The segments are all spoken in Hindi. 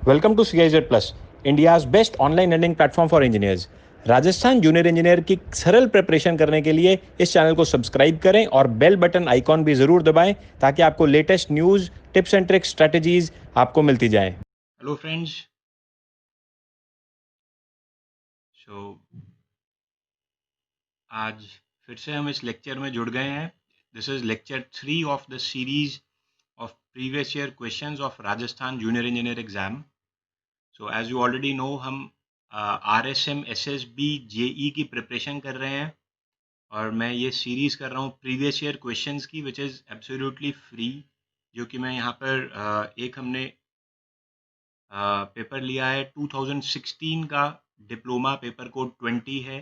Welcome to CIZ plus, India's best online learning platform for engineers. Rajasthan junior engineer की सरल प्रिपरेशन करने के लिए इस चैनल को सब्सक्राइब करें और बेल बटन आइकॉन भी ज़रूर दबाएं ताकि आपको latest news, tips and tricks, strategies आपको मिलती जाएं। हेलो फ्रेंड्स, सो आज फिर से हम इस लेक्चर में जुड़ गए हैं। This is lecture 3 of the series of previous year questions of Rajasthan junior engineer exam. So as you already know, हम RSM SSB JE की प्रिपरेशन कर रहे हैं और मैं ये सीरीज़ कर रहा हूँ प्रीवियस ईयर क्वेश्चंस की, विच इज़ एब्सोल्युटली फ्री। जो कि मैं यहाँ पर एक हमने पेपर लिया है 2016 का, डिप्लोमा पेपर कोड 20 है।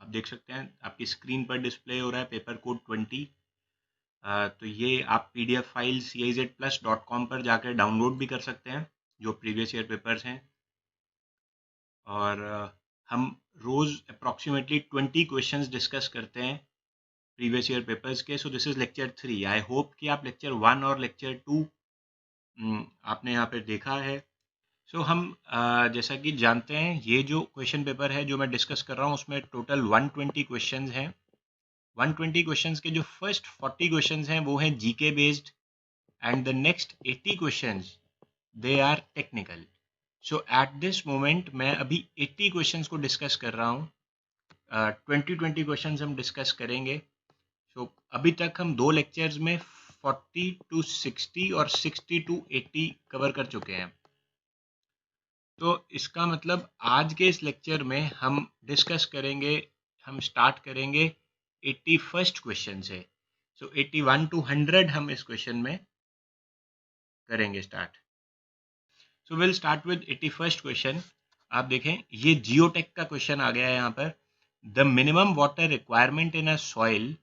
आप देख सकते हैं, आपकी स्क्रीन पर डिस्प्ले हो रहा है पेपर कोड 20। तो ये आप PDF फाइल CIZplus.com पर जाकर डाउनलोड भी कर सकते हैं, जो प्रीवियस ईयर पेपर्स हैं। और हम रोज़ अप्रॉक्सीमेटली 20 क्वेश्चंस डिस्कस करते हैं प्रीवियस ईयर पेपर्स के। So this is lecture 3। I hope कि आप लेक्चर 1 और लेक्चर 2 आपने यहाँ पे देखा है। सो हम जैसा कि जानते हैं, ये जो क्वेश्चन पेपर है जो मैं डिस्कस कर रहा हूँ, उसमें टोटल 120 क्वेश्चंस हैं। 120 क्वेश्चंस के जो फर्स्ट 40 क्वेश्चंस हैं वो हैं GK based, and the next 80 questions they are technical. So at this moment मैं अभी 80 क्वेश्चंस को डिस्कस कर रहा हूँ। 20 क्वेश्चंस हम डिस्कस करेंगे। सो अभी तक हम दो लेक्चर्स में 40 to 60 और 60 to 80 कवर कर चुके हैं। तो इसका मतलब आज के इस लेक्चर में हम डिस्कस करेंगे, हम स्टार्ट करेंगे 81st क्वेश्चन से। सो 81 to 100 हम इस क्वेश्चन में करेंगे start. So will start with 81st question. आप देखें, ये जियोटेक का क्वेश्चन आ गया है यहाँ पर। The minimum water requirement in a soil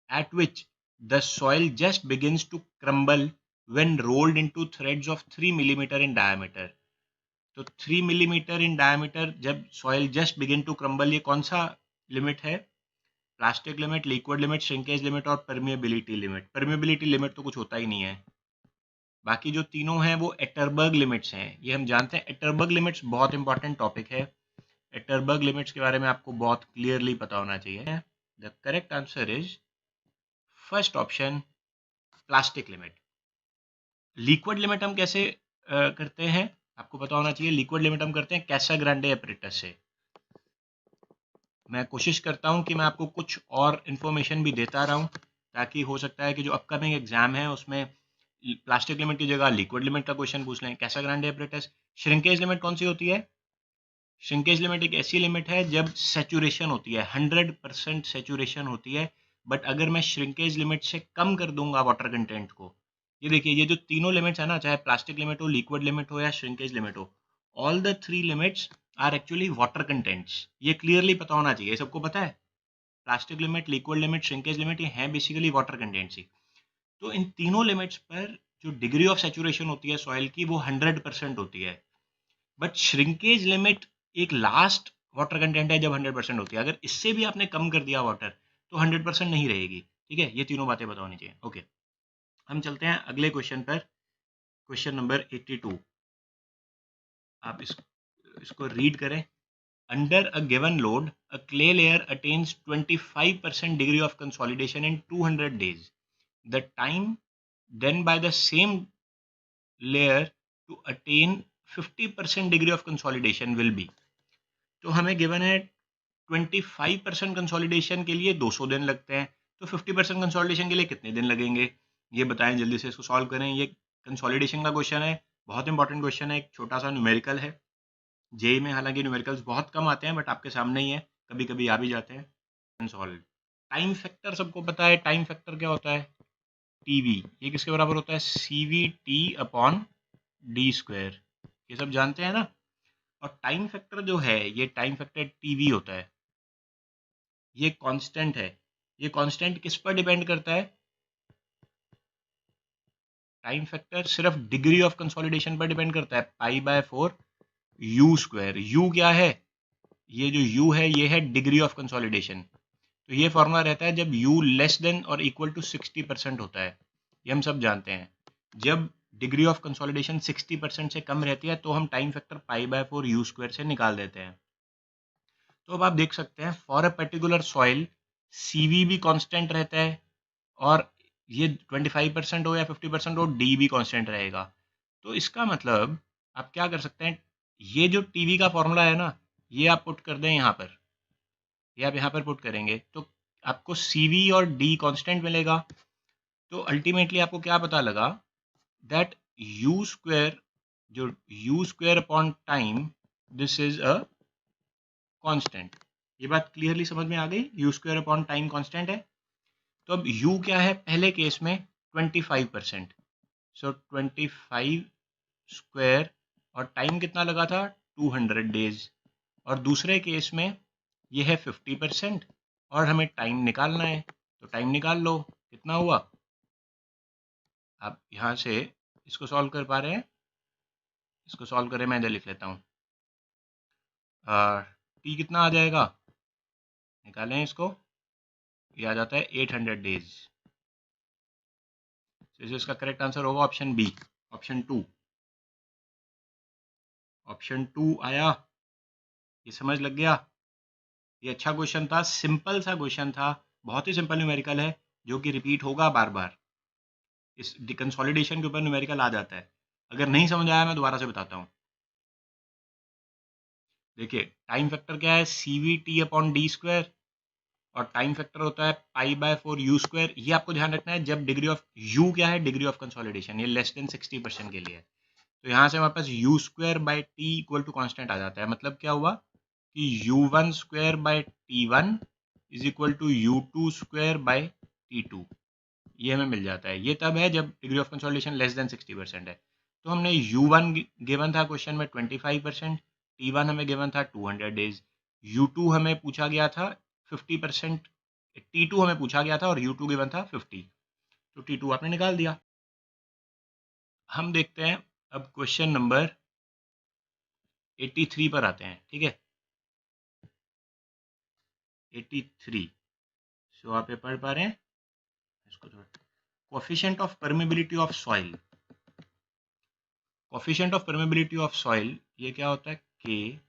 at which the soil just begins to crumble when rolled into threads of 3 millimeter in diameter। तो 3 मिलीमीटर इन डायमीटर जब soil just begin to crumble, ये कौन सा लिमिट है? Plastic limit, liquid limit, shrinkage limit और परमिएबिलिटी लिमिट। परमिएबिलिटी लिमिट तो कुछ होता ही नहीं है। बाकी जो तीनों हैं वो एटरबर्ग लिमिट्स हैं, ये हम जानते हैं। एटरबर्ग लिमिट्स बहुत इंपॉर्टेंट टॉपिक है। एटरबर्ग लिमिट्स के बारे में आपको बहुत क्लियरली पता होना चाहिए। The correct answer is first option, plastic limit. Liquid limit हम कैसे करते हैं, आपको पता होना चाहिए। लिक्विड लिमिट हम करते हैं कैसाग्रांडे एपरेटस से। मैं कोशिश करता हूं कि मैं आपको कुछ और इन्फॉर्मेशन भी देता रहूं, ताकि हो सकता है कि जो अपकमिंग एग्जाम है उसमें प्लास्टिक लिमिट की जगह लिक्विड लिमिट का क्वेश्चन पूछ लें। कैसाग्रांडे एपरेटस। श्रिंकेज लिमिट कौन सी होती है? श्रिंकेज लिमिट एक ऐसी लिमिट है जब सैचुरेशन होती है, 100% सैचुरेशन होती है, बट अगर मैं श्रिंकेज लिमिट से कम कर दूंगा वाटर कंटेंट को, ये देखिए, ये जो तीनों लिमिट्स है ना, चाहे प्लास्टिक लिमिट हो, लिक्विड लिमिट हो या श्रिंकेज लिमिट हो, all the three limits are actually water contents. ये क्लियरली पता होना चाहिए, सबको पता है। Plastic limit, liquid limit, shrinkage limit, ये हैं बेसिकली वाटर कंटेंट्स ही। तो इन तीनों लिमिट्स पर जो डिग्री ऑफ सैचुरेशन होती है सॉइल की, वो 100% होती है। बट श्रिंकेज लिमिट एक लास्ट वाटर कंटेंट है जब 100% होती है। अगर इससे भी आपने कम कर दिया वाटर, तो 100% नहीं रहेगी। ठीक है, ये तीनों बातें पता होनी चाहिए। ओके, हम चलते हैं अगले क्वेश्चन पर। क्वेश्चन नंबर 82, आप इसको रीड करें। Under a given load, a clay layer attains 25% degree of consolidation in 200 days. The time then by the same layer to attain 50% degree of consolidation will be। तो हमें गिवन है 25% कंसोलिडेशन के लिए 200 दिन लगते हैं, तो 50% कंसोलिडेशन के लिए कितने दिन लगेंगे, ये बताएं। जल्दी से इसको सॉल्व करें। ये कंसोलिडेशन का क्वेश्चन है, बहुत इंपॉर्टेंट क्वेश्चन है, एक छोटा सा न्यूमेरिकल है। जेई में हालांकि न्यूमेरिकल्स बहुत कम आते हैं, बट आपके सामने ही है, कभी कभी आ भी जाते हैं। कंसोल्व। टाइम फैक्टर सबको पता है। टाइम फैक्टर क्या होता है? टीवी। ये किसके बराबर होता है? CVT upon D square. ये सब जानते हैं ना। और टाइम फैक्टर जो है, ये टाइम फैक्टर टीवी होता है, ये कांस्टेंट है। ये कांस्टेंट किस पर डिपेंड करता है? टाइम फैक्टर सिर्फ डिग्री ऑफ कंसोलिडेशन पर डिपेंड करता है, π/4 यू स्क्वायर। यू क्या है? ये जो यू है, ये है डिग्री ऑफ कंसोलिडेशन। तो ये फॉर्मूला रहता है जब यू लेस देन और इक्वल टू 60% होता है। ये हम सब जानते हैं। जब डिग्री ऑफ कंसोलिडेशन 60% से कम रहती है तो हम टाइम फैक्टर π/4 यू स्क्वायर से निकाल देते हैं। तो अब आप देख सकते हैं for a particular soil CV भी कांस्टेंट रहता है और ये 25% हो या 50% हो, डी भी कांस्टेंट रहेगा। तो इसका मतलब आप क्या कर सकते हैं, ये जो टीवी का फॉर्मूला है ना, ये आप पुट कर दें यहाँ पर, ये आप यहाँ पर पुट करेंगे तो आपको CV और D कांस्टेंट मिलेगा। तो अल्टीमेटली आपको क्या पता लगा, दैट यू स्क्वायर, जो you square upon time, this is a constant. ये बात क्लियरली समझ में आ गई, you square upon time constant है। तो अब यू क्या है पहले केस में 25%, सो 25 स्क्वायर और टाइम कितना लगा था 200 डेज, और दूसरे केस में ये है 50% और हमें टाइम निकालना है, तो टाइम निकाल लो कितना हुआ। आप यहाँ से इसको सॉल्व कर पा रहे हैं, इसको सॉल्व करें, मैं इधर लिख लेता हूँ। टी कितना आ जाएगा, निकालें इसको, ये आ जाता है 800 डेज। तो इसका करेक्ट आंसर होगा ऑप्शन बी, ऑप्शन 2। ऑप्शन 2 आया, ये समझ लग गया। ये अच्छा क्वेश्चन था, सिंपल सा क्वेश्चन था, बहुत ही सिंपल न्यूमेरिकल है जो कि रिपीट होगा बार बार। इस कंसोलिडेशन के ऊपर न्यूमेरिकल आ जाता है। अगर नहीं समझ आया मैं दोबारा से बताता हूँ। देखिए टाइम फैक्टर क्या है, CVT अपॉन डी स्क्वायर, और टाइम फैक्टर होता है π/4 यू स्क्वायर। ये आपको ध्यान रखना है जब डिग्री ऑफ यू क्या है, डिग्री ऑफ कंसोलिडेशन, ये लेस देन 60% के लिए है। तो यहाँ से हमारे पास U square by T equal to constant आ जाता है। मतलब क्या हुआ कि u1 square by T1 is equal to u2 square by T2, ये हमें मिल जाता है। ये तब है जब degree of consolidation less than 60% है। तो हमने u1 गिवन था क्वेश्चन में 25%, T1 हमें गिवन था 200 डेज, u2 हमें पूछा गया था 50%, T2 हमें पूछा गया था और u2 गिवन था 50, तो T2 आपने निकाल दिया। हम देखते हैं अब क्वेश्चन नंबर 83 पर आते हैं, ठीक है। 83, सो आप ये पढ़ पा रहे हैं इसको थोड़ा, coefficient of permeability of soil. Coefficient of permeability of soil ये क्या होता है, के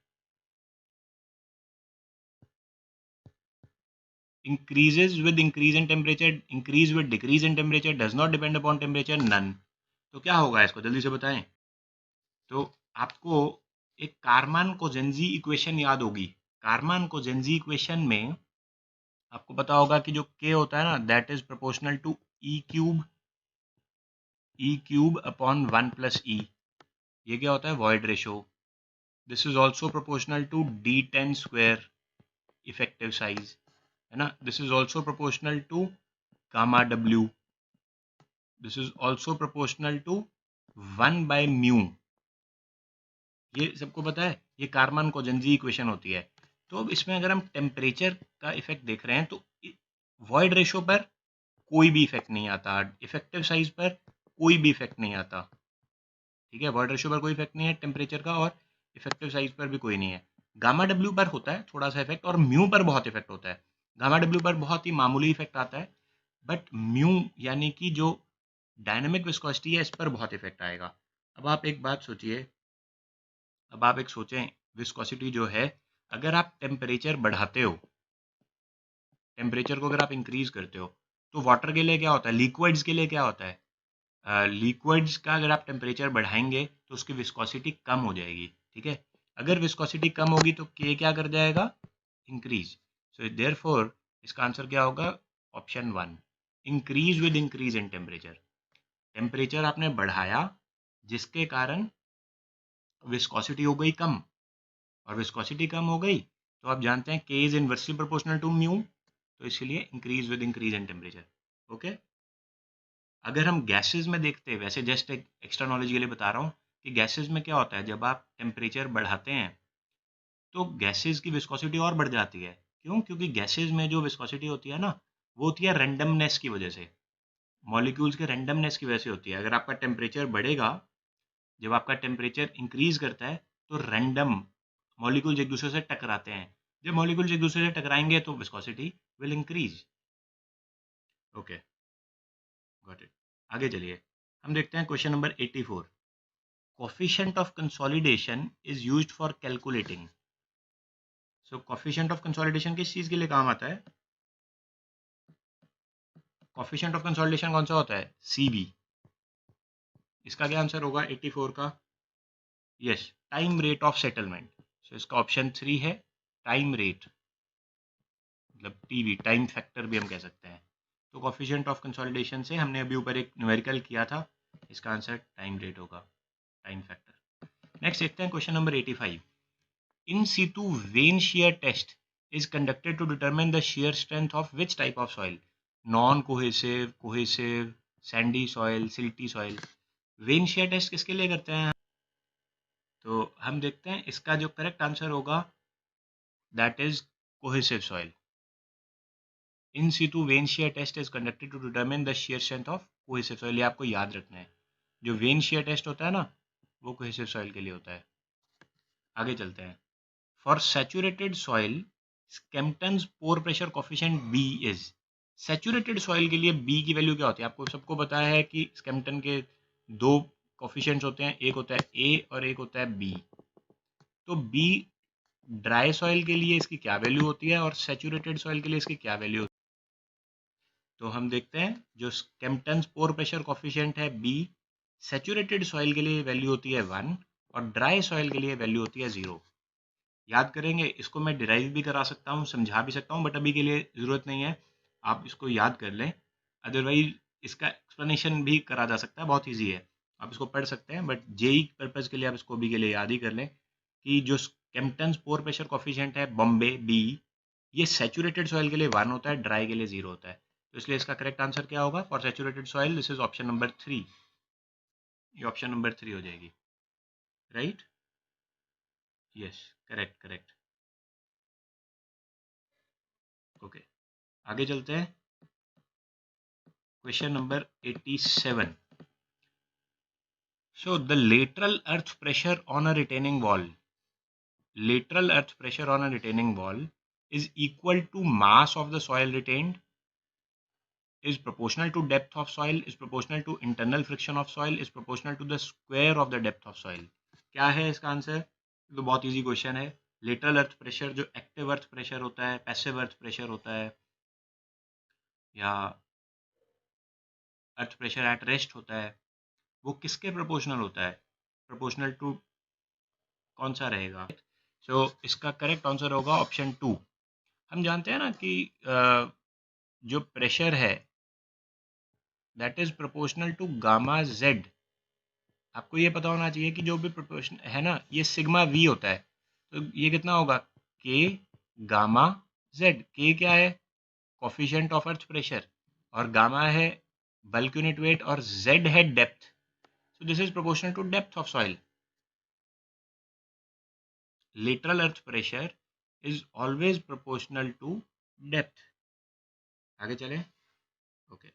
increases with increase in temperature, increase with decrease in temperature, does not depend upon temperature, none। तो क्या होगा इसको जल्दी से बताएं। तो आपको एक कारमान कोजेंजी इक्वेशन याद होगी। कारमान कोजेंजी इक्वेशन में आपको पता होगा कि जो k होता है ना, that is proportional to E cube upon 1 plus E. ये क्या होता है, void ratio. This is also proportional to D10 square effective size, है ना। This is also proportional to gamma W, this is also proportional to 1 by mu. ये सबको पता है, ये कारमान कोजेंजी इक्वेशन होती है। तो अब इसमें अगर हम टेम्परेचर का इफेक्ट देख रहे हैं तो वॉइड रेशो पर कोई भी इफेक्ट नहीं आता, इफेक्टिव साइज पर कोई भी इफेक्ट नहीं आता, ठीक है। वॉइड रेशो पर कोई इफेक्ट नहीं है टेम्परेचर का, और इफेक्टिव साइज पर भी कोई नहीं है। गामा डब्ल्यू पर होता है थोड़ा सा इफेक्ट, और म्यू पर बहुत इफेक्ट होता है। गामा डब्ल्यू पर बहुत ही मामूली इफेक्ट आता है, बट म्यू यानी कि जो डायनामिक विस्कोसिटी है इस पर बहुत इफेक्ट आएगा। अब आप एक बात सोचिए, अब आप एक सोचें, विस्कोसिटी जो है, अगर आप टेम्परेचर बढ़ाते हो, टेम्परेचर को अगर आप इंक्रीज करते हो, तो वाटर के लिए क्या होता है, लिक्विड्स के लिए क्या होता है, लिक्विड्स का अगर आप टेम्परेचर बढ़ाएंगे तो उसकी विस्कोसिटी कम हो जाएगी, ठीक है। अगर विस्कोसिटी कम होगी तो के क्या कर जाएगा, इंक्रीज। सो देयरफॉर इसका आंसर क्या होगा, option 1, increase with increase in temperature. Temperature आपने बढ़ाया जिसके कारण विस्कोसिटी हो गई कम, और विस्कोसिटी कम हो गई तो आप जानते हैं K is inversely proportional to mu, तो इसलिए increase with increase in temperature, okay. अगर हम गैसेस में देखते हैं, वैसे जस्ट एक एक्स्ट्रा नॉलेज के लिए बता रहा हूँ कि गैसेस में क्या होता है, जब आप टेम्परेचर बढ़ाते हैं तो गैसेस की विस्कोसिटी और बढ़ जाती है। क्यों, क्योंकि गैसेस में जो विस्कोसिटी होती है ना, वो होती है रैंडमनेस की वजह से, मॉलिक्यूल्स के रैंडमनेस की वजह से होती है। अगर आपका टेम्परेचर बढ़ेगा, जब आपका टेम्परेचर इंक्रीज करता है तो रैंडम मॉलिक्यूल्स एक दूसरे से टकराते हैं। जब मॉलिक्यूल्स एक दूसरे से टकराएंगे तो viscosity will increase, okay, got it. आगे चलिए, हम देखते हैं question number 84। Coefficient of consolidation is used for calculating. So coefficient of consolidation किस चीज के लिए काम आता है? कोफिशिएंट ऑफ कंसोलिडेशन कौन सा होता है? सीबी। इसका क्या आंसर होगा 84 का? Yes, time rate of settlement. So इसका ऑप्शन 3 है टाइम रेट, मतलब टीवी, टाइम फैक्टर भी हम कह सकते हैं। तो कोफिशिएंट ऑफ कंसोलिडेशन से हमने अभी ऊपर एक न्यूमेरिकल किया था, इसका आंसर टाइम रेट होगा, टाइम फैक्टर। नेक्स्ट देखते हैं question number 85। In situ vane shear test is conducted to determine the shear strength of which type of soil? Non cohesive, cohesive, sandy soil, silty soil। Vane shear test किसके लिए करते हैं? तो हम देखते हैं इसका जो करेक्ट आंसर होगा that is cohesive soil. In situ vane shear test is conducted to determine the shear strength of cohesive soil. ये आपको याद रखना है, जो वेन shear टेस्ट होता है ना, वो कोहेसिव सॉइल के लिए होता है। आगे चलते हैं। For saturated soil Skempton's pore pressure coefficient B is. Saturated soil के लिए बी की वैल्यू क्या होती है? आपको सबको पता है कि स्केम्पटन के दो कोफिशिएंट्स होते हैं, एक होता है ए और एक होता है बी। तो बी ड्राई सॉइल के लिए इसकी क्या वैल्यू होती है और सैचुरेटेड सॉइल के लिए इसकी क्या वैल्यू होती है? तो हम देखते हैं, जो स्केम्पटन्स पोर प्रेशर कोफिशिएंट है बी, सैचुरेटेड सॉइल के लिए वैल्यू होती है 1 और ड्राई सॉइल के लिए वैल्यू होती है 0। याद करेंगे, इसको मैं डिराइव भी करा सकता हूँ, समझा भी सकता हूँ, बट अभी के लिए ज़रूरत नहीं है, आप इसको याद कर लें। अदरवाइज इसका एक्सप्लेनेशन भी करा जा सकता है, बहुत ईजी है, आप इसको पढ़ सकते हैं, बट जेई पर्पज़ के लिए आप इसको अभी के लिए याद ही कर लें कि जो स्केम्पटन्स पोर प्रेशर कोफिशिएंट है बॉम्बे बी, ये सैचुरेटेड सॉइल के लिए 1 होता है, ड्राई के लिए 0 होता है। तो इसलिए इसका करेक्ट आंसर क्या होगा for saturated soil? This is option number 3। ये ऑप्शन नंबर 3 हो जाएगी, right? Yes, correct correct. Okay, आगे चलते हैं। Question number 87. So the lateral earth pressure on a retaining wall, lateral earth pressure on a retaining wall is equal to mass of the soil retained, is proportional to depth of soil, is proportional to internal friction of soil, is proportional to the square of the depth of soil। क्या है इसका आंसर? तो बहुत इजी क्वेश्चन है। लेटरल अर्थ प्रेशर जो एक्टिव अर्थ प्रेशर होता है, पैसिव अर्थ प्रेशर होता है, या अर्थ प्रेशर एट रेस्ट होता है, वो किसके प्रोपोर्शनल होता है? प्रोपोर्शनल टू कौन सा रहेगा? इसका करेक्ट आंसर होगा ऑप्शन 2। हम जानते हैं ना कि जो प्रेशर है that is proportional to gamma Z. आपको ये पता होना चाहिए कि जो भी प्रोपोर्शन है ना, ये सिग्मा वी होता है, तो ये कितना होगा? के गामा जेड। के क्या है? कोफिशिएंट ऑफ अर्थ प्रेशर, और गामा है बल्क यूनिट वेट, और जेड है depth. So this is proportional to depth of soil. lateral earth pressure is always proportional to depth। आगे चले। ओके,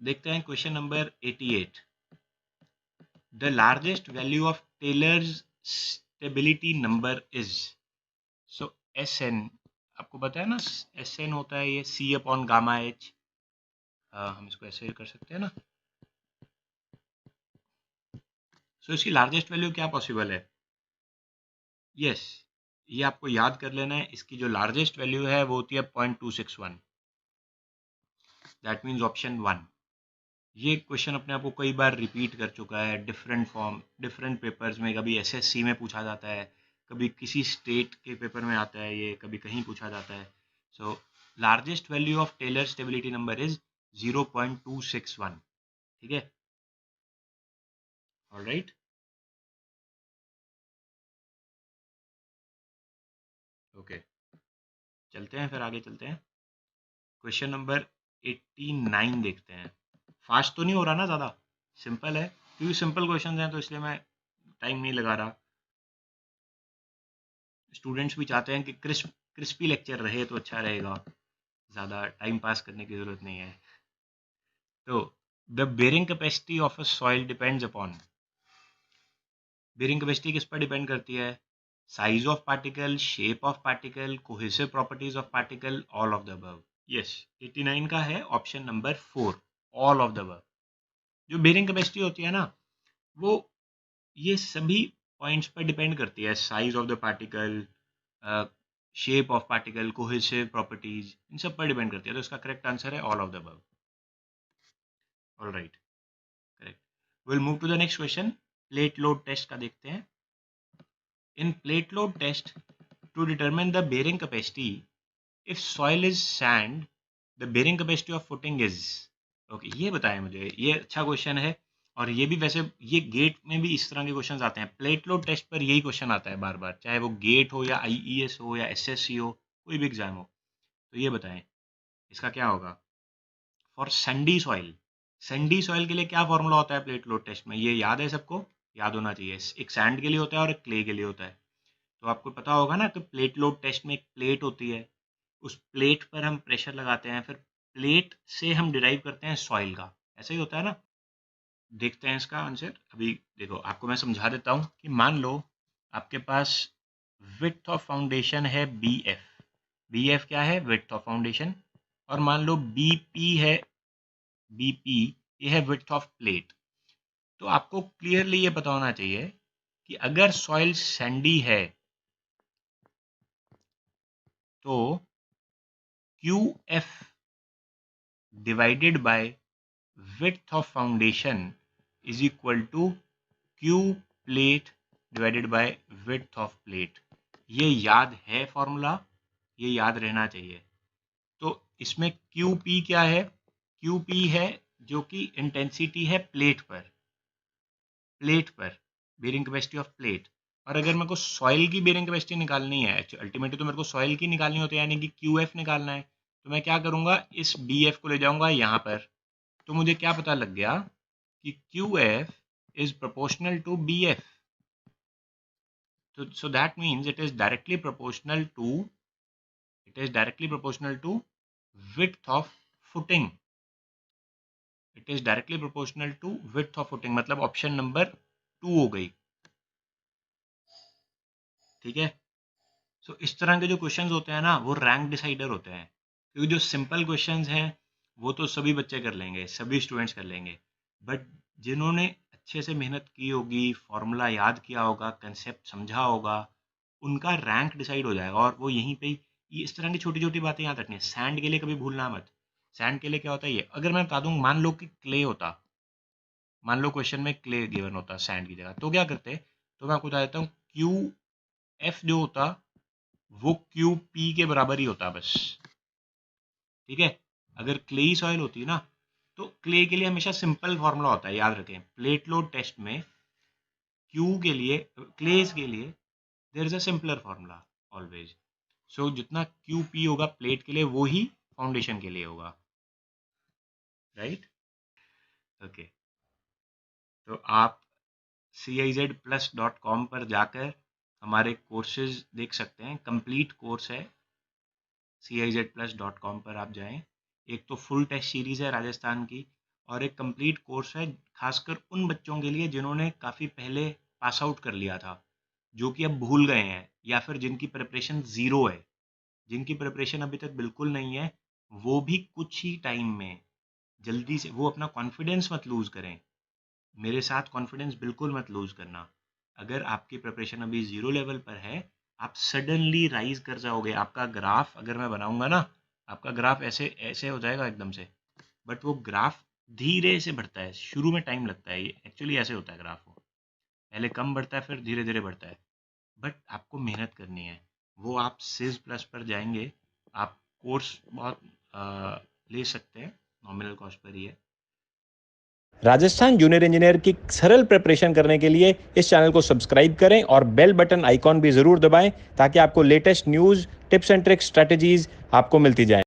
देखते हैं question number 88। The largest value of Taylor's stability number is. So S N, आपको पता है ना, एस एन होता है ये सी अपॉन गामा एच। हम इसको ऐसे कर सकते हैं ना। सो इसकी लार्जेस्ट वैल्यू क्या पॉसिबल है? यस, ये आपको याद कर लेना है। इसकी जो लार्जेस्ट वैल्यू है वो होती है 0.261। That means option 1। ये क्वेश्चन अपने आप को कई बार रिपीट कर चुका है, डिफरेंट फॉर्म, डिफरेंट पेपर्स में। कभी एसएससी में पूछा जाता है, कभी किसी स्टेट के पेपर में आता है, ये कभी कहीं पूछा जाता है। So largest value of Taylor stability number is 0.261। ठीक है, ऑलराइट। ओके, चलते हैं, फिर आगे चलते हैं। क्वेश्चन नंबर 89 देखते हैं। फास्ट तो नहीं हो रहा ना ज़्यादा? सिंपल है, क्योंकि सिंपल क्वेश्चन हैं तो इसलिए मैं टाइम नहीं लगा रहा। स्टूडेंट्स भी चाहते हैं कि क्रिस्पी लेक्चर रहे तो अच्छा रहेगा, ज़्यादा टाइम पास करने की ज़रूरत नहीं है। तो the bearing capacity of a soil depends upon. Bearing capacity किस पर डिपेंड करती है? Size of particle, shape of particle, cohesive properties of particle, all of the above. Yes, 89 का है option number 4, all of the above. जो बेरिंग कैपेसिटी होती है ना, वो ये सभी पॉइंट्स पर डिपेंड करती है, size of the particle, shape of particle, cohesive properties, इन सब पर डिपेंड करती है। तो इसका करेक्ट आंसर है all of the above. Alright, correct. Will move to the next question. Plate load test का देखते हैं। In plate load test, to determine the bearing capacity, if soil is sand, the bearing capacity of footing is. Okay, ये बताएं मुझे, ये अच्छा क्वेश्चन है। और ये भी वैसे ये गेट में भी इस तरह के क्वेश्चन आते हैं। प्लेट लोड टेस्ट पर यही क्वेश्चन आता है बार बार, चाहे वो गेट हो या आईईएस हो या एसएससी हो, कोई भी एग्जाम हो। तो ये बताएं इसका क्या होगा। For Sandy soil, Sandy soil के लिए क्या फॉर्मूला होता है प्लेट लोड टेस्ट में, ये याद है सबको, याद होना चाहिए। एक सैंड के लिए होता है और एक क्ले के लिए होता है। तो आपको पता होगा ना कि प्लेट लोड टेस्ट में एक प्लेट होती है, उस प्लेट पर हम प्रेशर लगाते हैं, फिर प्लेट से हम डिराइव करते हैं सॉइल का, ऐसा ही होता है ना। देखते हैं इसका आंसर। अभी देखो, आपको मैं समझा देता हूँ कि मान लो आपके पास विड्थ ऑफ फाउंडेशन है BF, BF क्या है, विड्थ ऑफ फाउंडेशन, और मान लो BP है, BP ये है विड्थ ऑफ प्लेट। तो आपको क्लियरली ये पता होना चाहिए कि अगर सॉइल सैंडी है तो QF divided by width of foundation is equal to Q plate divided by width of plate। ये याद है फॉर्मूला, ये याद रहना चाहिए। तो इसमें QP क्या है, QP है जो कि इंटेंसिटी है प्लेट पर, प्लेट पर बेरिंग कैपेसिटी ऑफ प्लेट। और अगर मेरे को सॉइल की बेरिंग कैपेसिटी निकालनी है, अल्टीमेटली तो मेरे को सॉइल की निकालनी होती है, यानी कि QF निकालना है, तो मैं क्या करूँगा, इस BF को ले जाऊँगा यहाँ पर। तो मुझे क्या पता लग गया कि QF is proportional to BF, so that means it is directly proportional to width of footing, it is directly proportional to width of footing, मतलब ऑप्शन नंबर 2 हो गई। ठीक है। सो इस तरह के जो क्वेश्चंस होते हैं ना, वो रैंक डिसाइडर होते हैं, क्योंकि जो सिंपल क्वेश्चंस हैं वो तो सभी बच्चे कर लेंगे, सभी स्टूडेंट्स कर लेंगे, बट जिन्होंने अच्छे से मेहनत की होगी, फॉर्मूला याद किया होगा, कंसेप्ट समझा होगा, उनका रैंक डिसाइड हो जाएगा। और वो यहीं पे ये इस तरह की छोटी छोटी बातें याद रखनी है। सैंड के लिए कभी भूलना मत, सैंड के लिए क्या होता है ये, अगर मैं बता दूँ, मान लो कि क्ले होता, मान लो क्वेश्चन में क्ले गिवन होता सैंड की जगह, तो क्या करते, तो मैं आपको बता देता हूँ, QF जो होता वो QP के बराबर ही होता बस। ठीक है। अगर क्लेई सॉइल होती ना, तो क्ले के लिए हमेशा सिंपल फॉर्मूला होता है, याद रखें। प्लेट लोड टेस्ट में Q के लिए, क्लेस के लिए there is a simpler formula always. So जितना QP होगा प्लेट के लिए, वो ही फाउंडेशन के लिए होगा, राइट। ओके, तो आप CIZplus.com पर जाकर हमारे कोर्सेज देख सकते हैं, कंप्लीट कोर्स है। CIZplus.com पर आप जाएं। एक तो फुल टेस्ट सीरीज़ है राजस्थान की, और एक कंप्लीट कोर्स है खासकर उन बच्चों के लिए जिन्होंने काफ़ी पहले पास आउट कर लिया था, जो कि अब भूल गए हैं, या फिर जिनकी प्रिपरेशन ज़ीरो है, जिनकी प्रिपरेशन अभी तक बिल्कुल नहीं है। वो भी कुछ ही टाइम में जल्दी से, वो अपना कॉन्फिडेंस मत लूज़ करें, मेरे साथ कॉन्फिडेंस बिल्कुल मत लूज़ करना। अगर आपकी प्रिपरेशन अभी ज़ीरो लेवल पर है, आप सडनली राइज कर जाओगे। आपका ग्राफ अगर मैं बनाऊंगा ना, आपका ग्राफ ऐसे ऐसे हो जाएगा एकदम से, बट वो ग्राफ धीरे से बढ़ता है, शुरू में टाइम लगता है, ये एक्चुअली ऐसे होता है ग्राफ, वो पहले कम बढ़ता है फिर धीरे धीरे बढ़ता है, बट आपको मेहनत करनी है। वो आप सिज प्लस पर जाएंगे, आप कोर्स बहुत ले सकते हैं, नॉमिनल कॉस्ट पर ही है। राजस्थान जूनियर इंजीनियर की सरल प्रिपरेशन करने के लिए इस चैनल को सब्सक्राइब करें और बेल बटन आइकॉन भी ज़रूर दबाएं, ताकि आपको latest news, tips and tricks, strategies आपको मिलती जाएं।